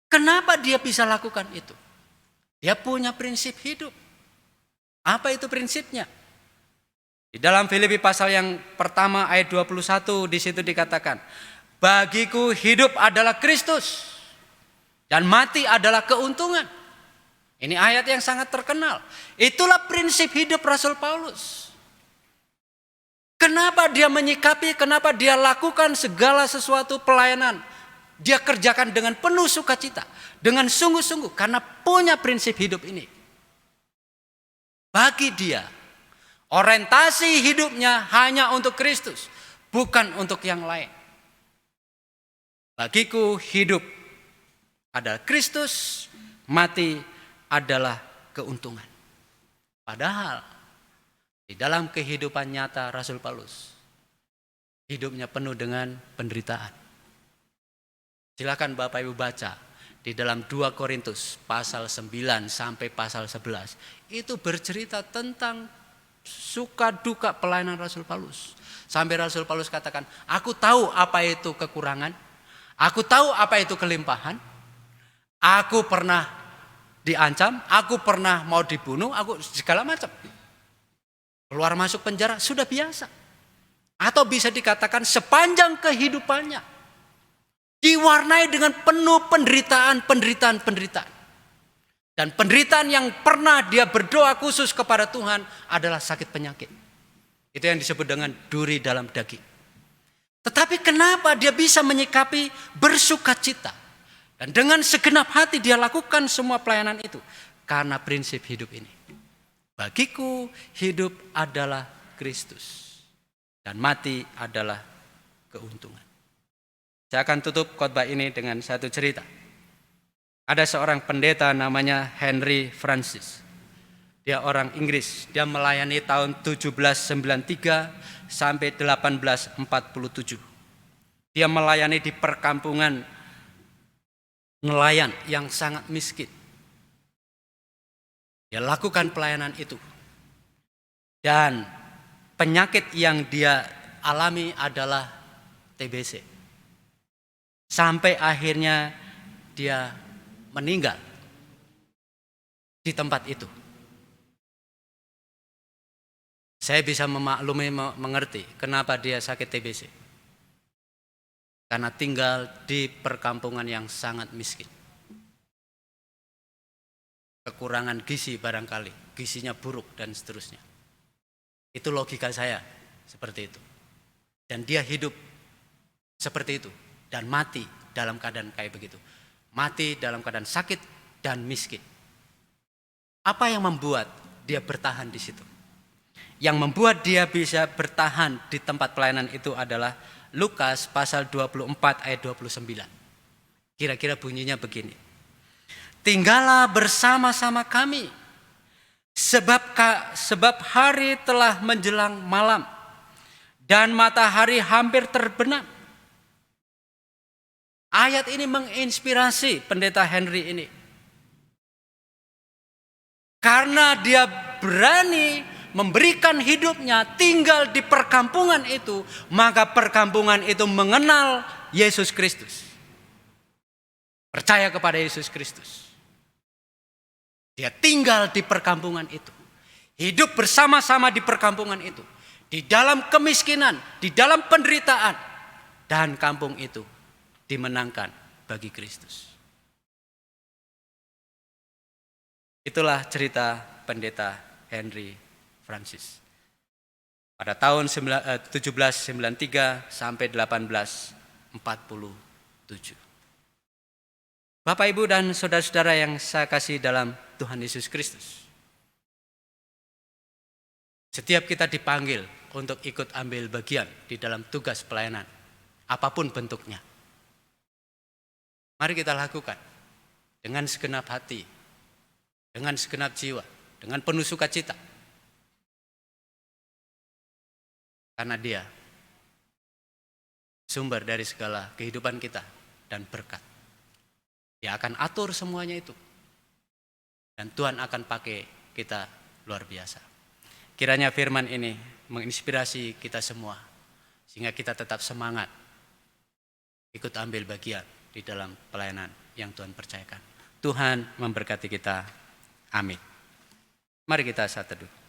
Kenapa dia bisa lakukan itu? Dia punya prinsip hidup. Apa itu prinsipnya? Di dalam Filipi pasal yang pertama ayat 21 di situ dikatakan, bagiku hidup adalah Kristus dan mati adalah keuntungan. Ini ayat yang sangat terkenal. Itulah prinsip hidup Rasul Paulus. Kenapa dia menyikapi, kenapa dia lakukan segala sesuatu pelayanan Dia kerjakan dengan penuh sukacita, dengan sungguh-sungguh karena punya prinsip hidup ini. Bagi dia, orientasi hidupnya hanya untuk Kristus, bukan untuk yang lain. Bagiku hidup adalah Kristus, mati adalah keuntungan. Padahal di dalam kehidupan nyata Rasul Paulus, hidupnya penuh dengan penderitaan. Silakan Bapak Ibu baca di dalam 2 Korintus pasal 9 sampai pasal 11. Itu bercerita tentang suka duka pelayanan Rasul Paulus. Sampai Rasul Paulus katakan, aku tahu apa itu kekurangan, aku tahu apa itu kelimpahan, aku pernah diancam, aku pernah mau dibunuh, aku segala macam. Keluar masuk penjara sudah biasa. Atau bisa dikatakan sepanjang kehidupannya diwarnai dengan penuh penderitaan. Dan penderitaan yang pernah dia berdoa khusus kepada Tuhan adalah sakit penyakit. Itu yang disebut dengan duri dalam daging. Tetapi kenapa dia bisa menyikapi bersukacita? Dan dengan segenap hati dia lakukan semua pelayanan itu. Karena prinsip hidup ini. Bagiku hidup adalah Kristus. Dan mati adalah keuntungan. Saya akan tutup khotbah ini dengan satu cerita. Ada seorang pendeta namanya Henry Francis. Dia orang Inggris. Dia melayani tahun 1793 sampai 1847. Dia melayani di perkampungan nelayan yang sangat miskin. Dia lakukan pelayanan itu. Dan penyakit yang dia alami adalah TBC. Sampai akhirnya dia meninggal di tempat itu. Saya bisa memaklumi, mengerti kenapa dia sakit TBC. Karena tinggal di perkampungan yang sangat miskin. Kekurangan gizi barangkali, gizinya buruk dan seterusnya. Itu logika saya, seperti itu. Dan dia hidup seperti itu. Dan mati dalam keadaan kayak begitu. Mati dalam keadaan sakit dan miskin. Apa yang membuat dia bertahan di situ? Yang membuat dia bisa bertahan di tempat pelayanan itu adalah Lukas pasal 24 ayat 29. Kira-kira bunyinya begini. Tinggallah bersama-sama kami. Sebab hari telah menjelang malam. Dan matahari hampir terbenam. Ayat ini menginspirasi pendeta Henry ini. Karena dia berani memberikan hidupnya tinggal di perkampungan itu, maka perkampungan itu mengenal Yesus Kristus. Percaya kepada Yesus Kristus. Dia tinggal di perkampungan itu. Hidup bersama-sama di perkampungan itu. Di dalam kemiskinan, di dalam penderitaan. Dan kampung itu dimenangkan bagi Kristus. Itulah cerita pendeta Henry Francis. Pada tahun 1793 sampai 1847. Bapak, Ibu, dan saudara-saudara yang saya kasih dalam Tuhan Yesus Kristus. Setiap kita dipanggil untuk ikut ambil bagian di dalam tugas pelayanan. Apapun bentuknya. Mari kita lakukan dengan segenap hati, dengan segenap jiwa, dengan penuh sukacita. Karena Dia sumber dari segala kehidupan kita dan berkat. Dia akan atur semuanya itu. Dan Tuhan akan pakai kita luar biasa. Kiranya firman ini menginspirasi kita semua. Sehingga kita tetap semangat ikut ambil bagian di dalam pelayanan yang Tuhan percayakan. Tuhan memberkati kita. Amin. Mari kita saat teduh.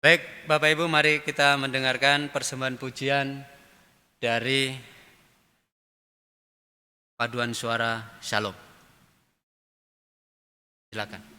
Baik, Bapak Ibu, mari kita mendengarkan persembahan pujian dari paduan suara Shalom. Silakan.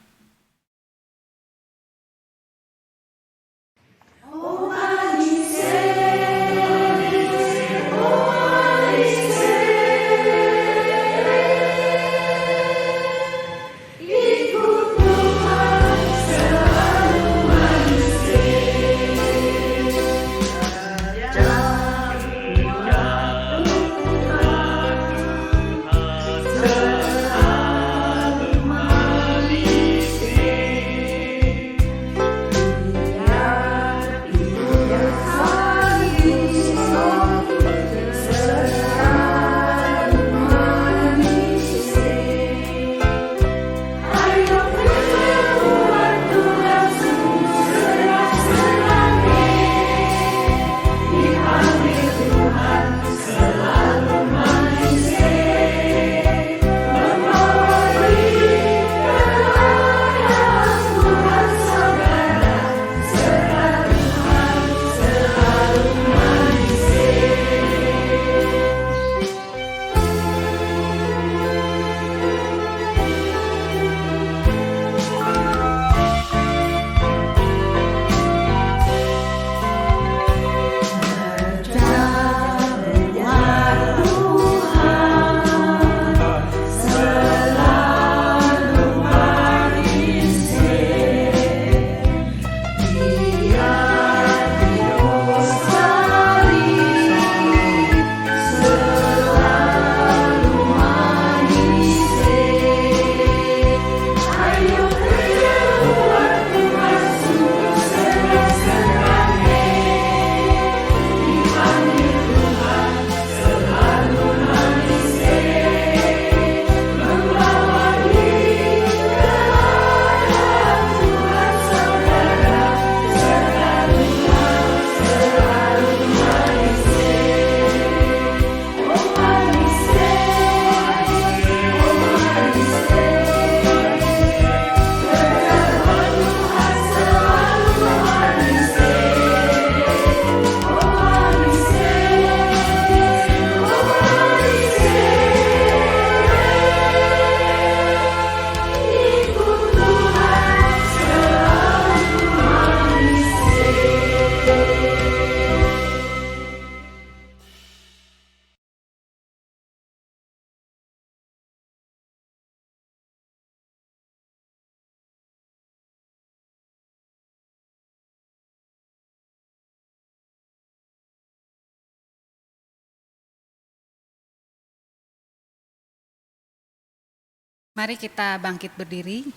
Mari kita bangkit berdiri.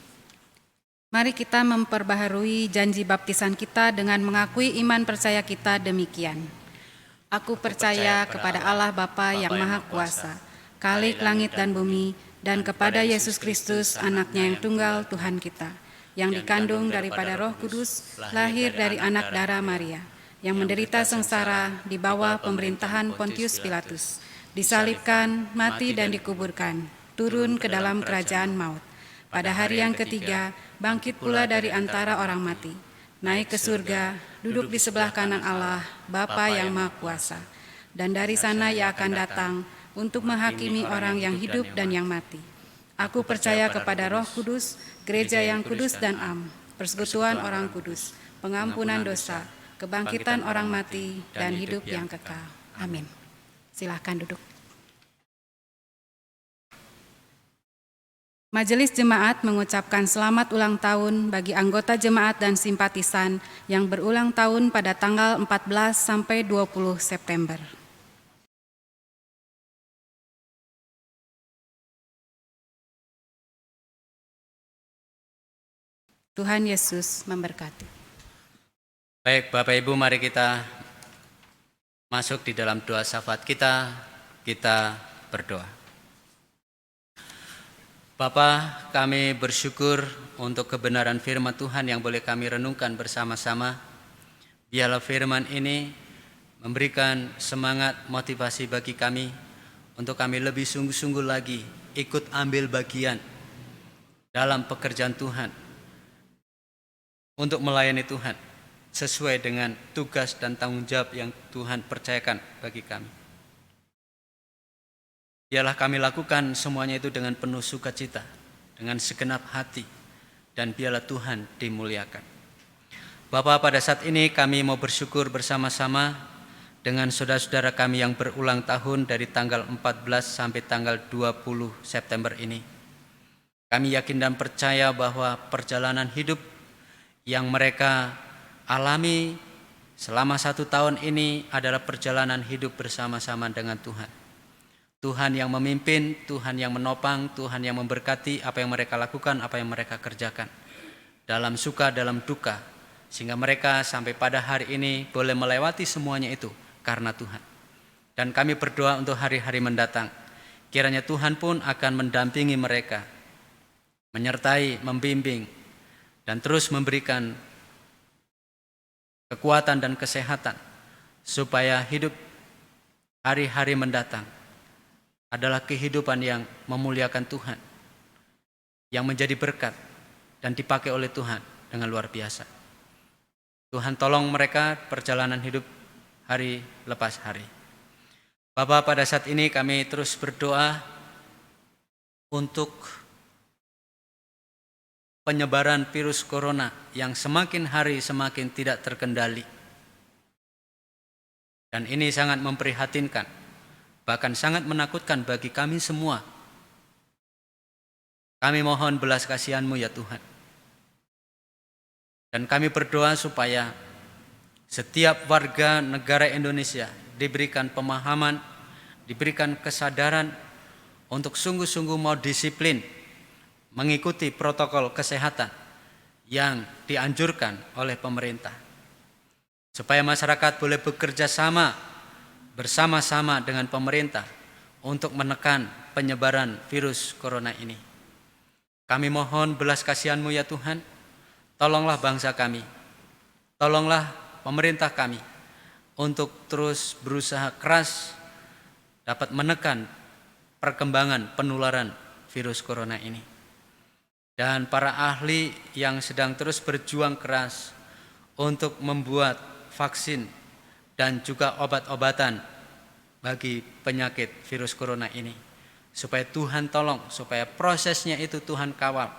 Mari kita memperbaharui janji baptisan kita dengan mengakui iman percaya kita demikian. Aku percaya kepada Allah Bapa yang Maha Kuasa, Khalik langit dan bumi, dan kepada Yesus Kristus, anaknya yang tunggal Tuhan kita, yang dikandung daripada Roh Kudus, lahir dari anak darah Maria, yang menderita sengsara di bawah pemerintahan Pontius Pilatus, disalibkan, mati dan dikuburkan, turun ke dalam kerajaan maut. Pada hari yang ketiga, bangkit pula dari antara orang mati, naik ke surga, duduk di sebelah kanan Allah, Bapa yang Maha Kuasa. Dan dari sana Ia akan datang untuk menghakimi orang yang hidup dan yang mati. Aku percaya kepada Roh Kudus, gereja yang kudus dan am, persekutuan orang kudus, pengampunan dosa, kebangkitan orang mati, dan hidup yang kekal. Amin. Silahkan duduk. Majelis Jemaat mengucapkan selamat ulang tahun bagi anggota jemaat dan simpatisan yang berulang tahun pada tanggal 14 sampai 20 September. Tuhan Yesus memberkati. Baik, Bapak Ibu, mari kita masuk di dalam doa syafaat kita berdoa. Bapa, kami bersyukur untuk kebenaran firman Tuhan yang boleh kami renungkan bersama-sama. Biarlah firman ini memberikan semangat motivasi bagi kami untuk kami lebih sungguh-sungguh lagi ikut ambil bagian dalam pekerjaan Tuhan untuk melayani Tuhan sesuai dengan tugas dan tanggung jawab yang Tuhan percayakan bagi kami. Biarlah kami lakukan semuanya itu dengan penuh sukacita, dengan segenap hati, dan biarlah Tuhan dimuliakan. Bapa, pada saat ini kami mau bersyukur bersama-sama dengan saudara-saudara kami yang berulang tahun dari tanggal 14 sampai tanggal 20 September ini. Kami yakin dan percaya bahwa perjalanan hidup yang mereka alami selama 1 tahun ini adalah perjalanan hidup bersama-sama dengan Tuhan. Tuhan yang memimpin, Tuhan yang menopang, Tuhan yang memberkati apa yang mereka lakukan, apa yang mereka kerjakan. Dalam suka, dalam duka. Sehingga mereka sampai pada hari ini boleh melewati semuanya itu karena Tuhan. Dan kami berdoa untuk hari-hari mendatang. Kiranya Tuhan pun akan mendampingi mereka, menyertai, membimbing, dan terus memberikan kekuatan dan kesehatan supaya hidup hari-hari mendatang adalah kehidupan yang memuliakan Tuhan, yang menjadi berkat dan dipakai oleh Tuhan dengan luar biasa. Tuhan tolong mereka perjalanan hidup hari lepas hari. Bapa, pada saat ini kami terus berdoa untuk penyebaran virus corona yang semakin hari semakin tidak terkendali. Dan ini sangat memprihatinkan, bahkan sangat menakutkan bagi kami semua. Kami mohon belas kasihan-Mu ya Tuhan. Dan kami berdoa supaya setiap warga negara Indonesia diberikan pemahaman, diberikan kesadaran untuk sungguh-sungguh mau disiplin mengikuti protokol kesehatan yang dianjurkan oleh pemerintah. Supaya masyarakat boleh bekerja sama bersama-sama dengan pemerintah untuk menekan penyebaran virus corona ini. Kami mohon belas kasihan-Mu ya Tuhan. Tolonglah bangsa kami, tolonglah pemerintah kami untuk terus berusaha keras dapat menekan perkembangan penularan virus corona ini. Dan para ahli yang sedang terus berjuang keras untuk membuat vaksin dan juga obat-obatan bagi penyakit virus corona ini. Supaya Tuhan tolong, supaya prosesnya itu Tuhan kawal.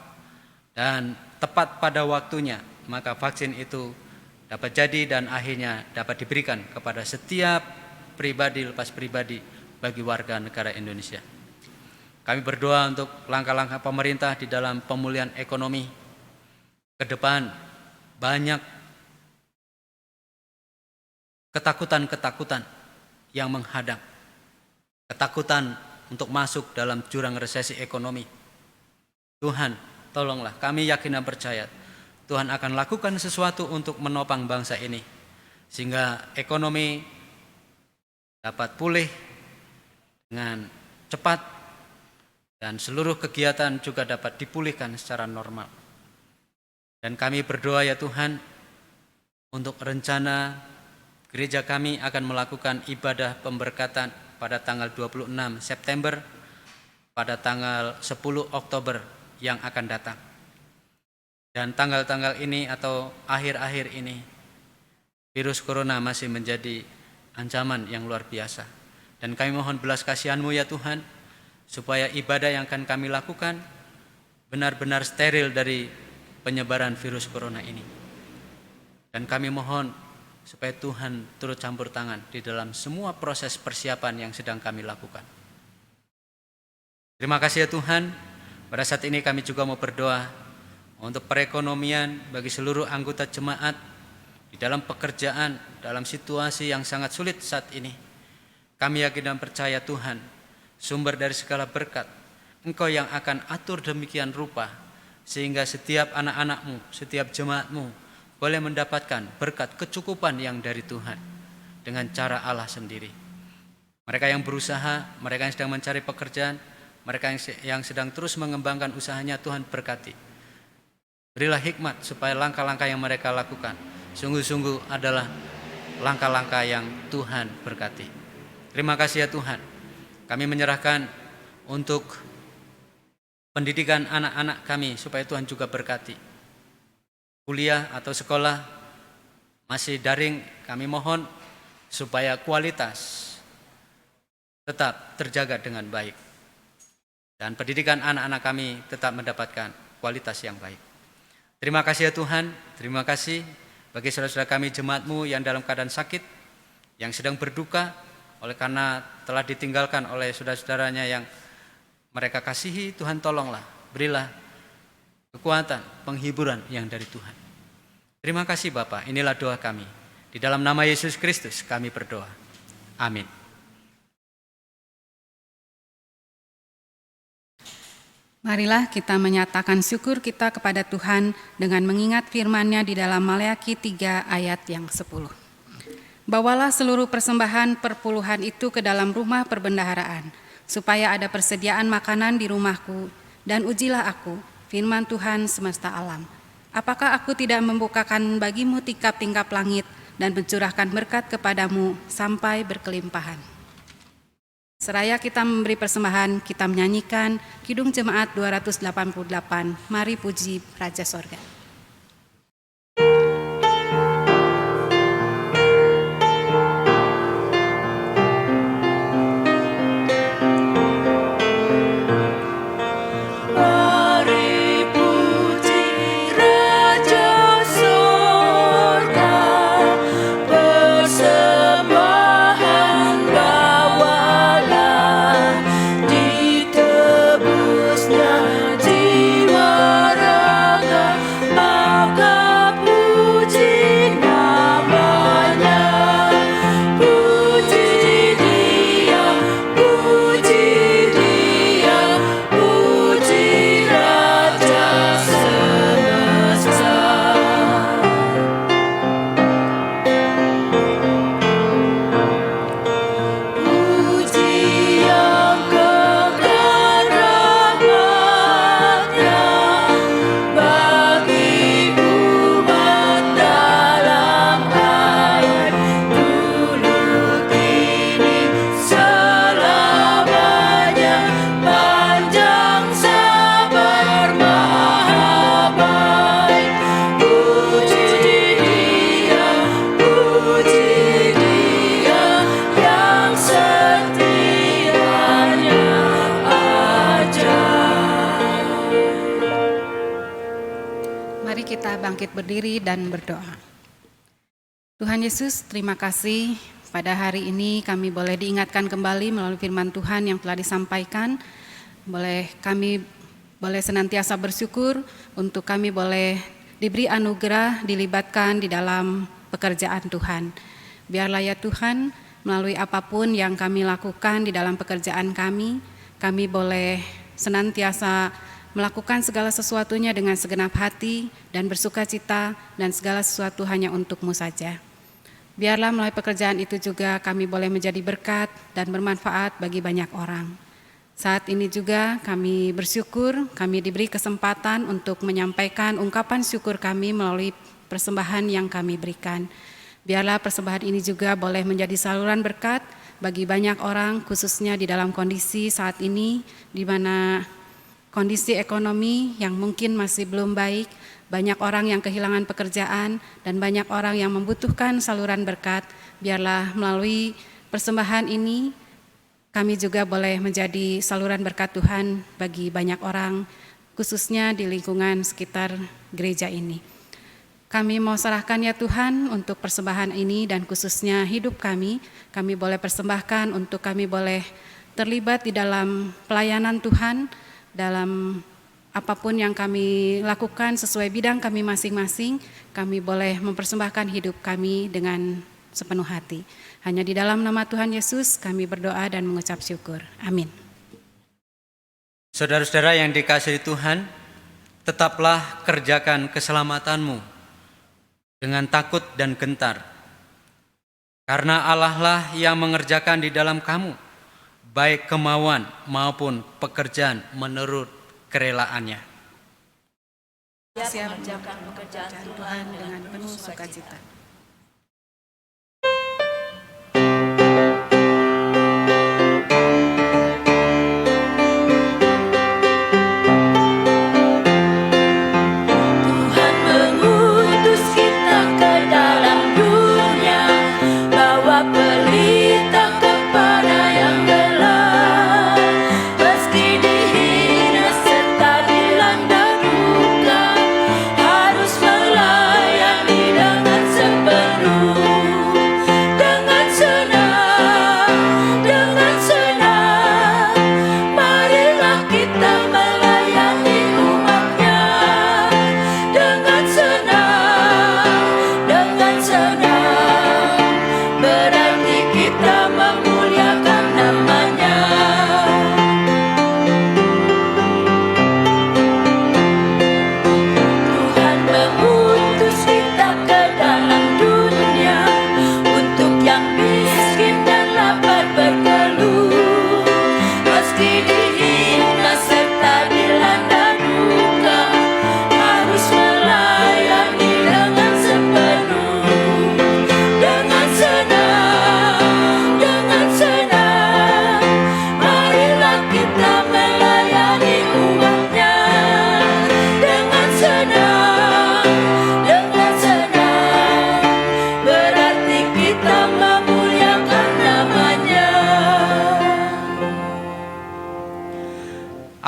Dan tepat pada waktunya, maka vaksin itu dapat jadi dan akhirnya dapat diberikan kepada setiap pribadi lepas pribadi bagi warga negara Indonesia. Kami berdoa untuk langkah-langkah pemerintah di dalam pemulihan ekonomi. Ke depan banyak ketakutan-ketakutan yang menghadang. Ketakutan untuk masuk dalam jurang resesi ekonomi. Tuhan, tolonglah, kami yakin dan percaya Tuhan akan lakukan sesuatu untuk menopang bangsa ini. Sehingga ekonomi dapat pulih dengan cepat dan seluruh kegiatan juga dapat dipulihkan secara normal. Dan kami berdoa ya Tuhan, untuk rencana gereja kami akan melakukan ibadah pemberkatan pada tanggal 26 September, pada tanggal 10 Oktober yang akan datang. Dan tanggal-tanggal ini atau akhir-akhir ini, virus corona masih menjadi ancaman yang luar biasa. Dan kami mohon belas kasihan-Mu ya Tuhan, supaya ibadah yang akan kami lakukan benar-benar steril dari penyebaran virus corona ini. Dan kami mohon supaya Tuhan turut campur tangan di dalam semua proses persiapan yang sedang kami lakukan. Terima kasih ya Tuhan. Pada saat ini kami juga mau berdoa untuk perekonomian bagi seluruh anggota jemaat di dalam pekerjaan, dalam situasi yang sangat sulit saat ini. Kami yakin dan percaya Tuhan, sumber dari segala berkat, Engkau yang akan atur demikian rupa, sehingga setiap anak-anak-Mu, setiap jemaat-Mu boleh mendapatkan berkat kecukupan yang dari Tuhan dengan cara Allah sendiri. Mereka yang berusaha, mereka yang sedang mencari pekerjaan, mereka yang sedang terus mengembangkan usahanya, Tuhan berkati. Berilah hikmat supaya langkah-langkah yang mereka lakukan sungguh-sungguh adalah langkah-langkah yang Tuhan berkati. Terima kasih ya Tuhan. Kami menyerahkan untuk pendidikan anak-anak kami supaya Tuhan juga berkati. Kuliah atau sekolah masih daring, kami mohon supaya kualitas tetap terjaga dengan baik. Dan pendidikan anak-anak kami tetap mendapatkan kualitas yang baik. Terima kasih ya Tuhan, terima kasih bagi saudara-saudara kami jemaat-Mu yang dalam keadaan sakit, yang sedang berduka oleh karena telah ditinggalkan oleh saudara-saudaranya yang mereka kasihi. Tuhan tolonglah, berilah kekuatan, penghiburan yang dari Tuhan. Terima kasih Bapa, inilah doa kami. Di dalam nama Yesus Kristus kami berdoa. Amin. Marilah kita menyatakan syukur kita kepada Tuhan dengan mengingat firman-Nya di dalam Maleakhi 3 ayat yang 10. Bawalah seluruh persembahan perpuluhan itu ke dalam rumah perbendaharaan, supaya ada persediaan makanan di rumahku, dan ujilah aku, firman Tuhan semesta alam. Apakah aku tidak membukakan bagimu tingkap-tingkap langit dan mencurahkan berkat kepadamu sampai berkelimpahan. Seraya kita memberi persembahan, kita menyanyikan Kidung Jemaat 288, Mari Puji Raja Sorga. Mari puji Raja Sorga, persembahan bawalah, ditebusnya jiwa raga, maka puji namanya. Puji Dia, puji Dia, puji Raja semesta. Puji yang kekal rahmat-Nya bagi umat dalam air, dulu kini selamanya, panjang sabar maha baik. Puji Dia, puji Dia yang setianya ajaib. Mari kita bangkit berdiri dan berdoa. Tuhan Yesus, terima kasih pada hari ini kami boleh diingatkan kembali melalui firman Tuhan yang telah disampaikan. Kami boleh senantiasa bersyukur untuk kami boleh diberi anugerah, dilibatkan di dalam pekerjaan Tuhan. Biarlah ya Tuhan, melalui apapun yang kami lakukan di dalam pekerjaan kami boleh senantiasa melakukan segala sesuatunya dengan segenap hati dan bersuka cita, dan segala sesuatu hanya untuk-Mu saja. Biarlah melalui pekerjaan itu juga kami boleh menjadi berkat dan bermanfaat bagi banyak orang. Saat ini juga kami bersyukur, kami diberi kesempatan untuk menyampaikan ungkapan syukur kami melalui persembahan yang kami berikan. Biarlah persembahan ini juga boleh menjadi saluran berkat bagi banyak orang, khususnya di dalam kondisi saat ini, di mana kondisi ekonomi yang mungkin masih belum baik, banyak orang yang kehilangan pekerjaan, dan banyak orang yang membutuhkan saluran berkat. Biarlah melalui persembahan ini, kami juga boleh menjadi saluran berkat Tuhan bagi banyak orang, khususnya di lingkungan sekitar gereja ini. Kami mau serahkan ya Tuhan untuk persembahan ini, dan khususnya hidup kami boleh persembahkan untuk kami boleh terlibat di dalam pelayanan Tuhan, dalam apapun yang kami lakukan sesuai bidang kami masing-masing. Kami boleh mempersembahkan hidup kami dengan sepenuh hati. Hanya di dalam nama Tuhan Yesus kami berdoa dan mengucap syukur. Amin. Saudara-saudara yang dikasihi Tuhan, tetaplah kerjakan keselamatanmu dengan takut dan gentar, karena Allah lah yang mengerjakan di dalam kamu, baik kemauan maupun pekerjaan menurut kerelaannya. Siap menjalankan pekerjaan Tuhan dengan penuh sukacita. Tuhan mengutus kita ke dalam dunia, bawa pelita kepada yang gelap. Meski dihina serta dilanda duka, harus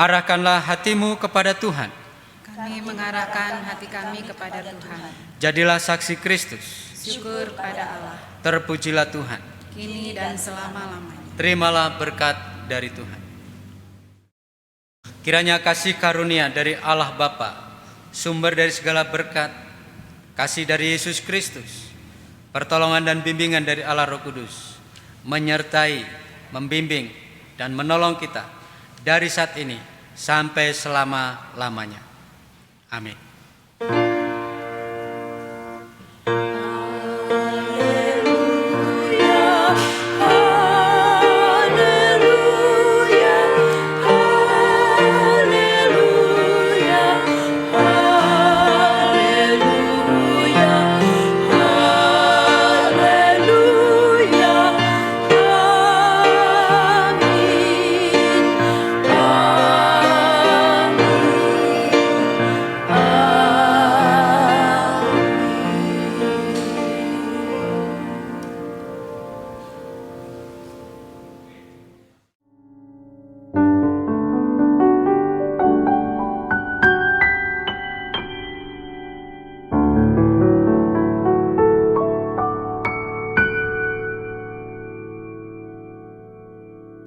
Arahkanlah hatimu kepada Tuhan. Kami mengarahkan hati kami kepada Tuhan. Jadilah saksi Kristus. Syukur pada Allah, Terpujilah Tuhan. kini dan selama-lamanya. Terimalah berkat dari Tuhan. Kiranya kasih karunia dari Allah Bapa, sumber dari segala berkat, kasih dari Yesus Kristus, pertolongan dan bimbingan dari Allah Roh Kudus, menyertai, membimbing, dan menolong kita dari saat ini sampai selama-lamanya. Amin.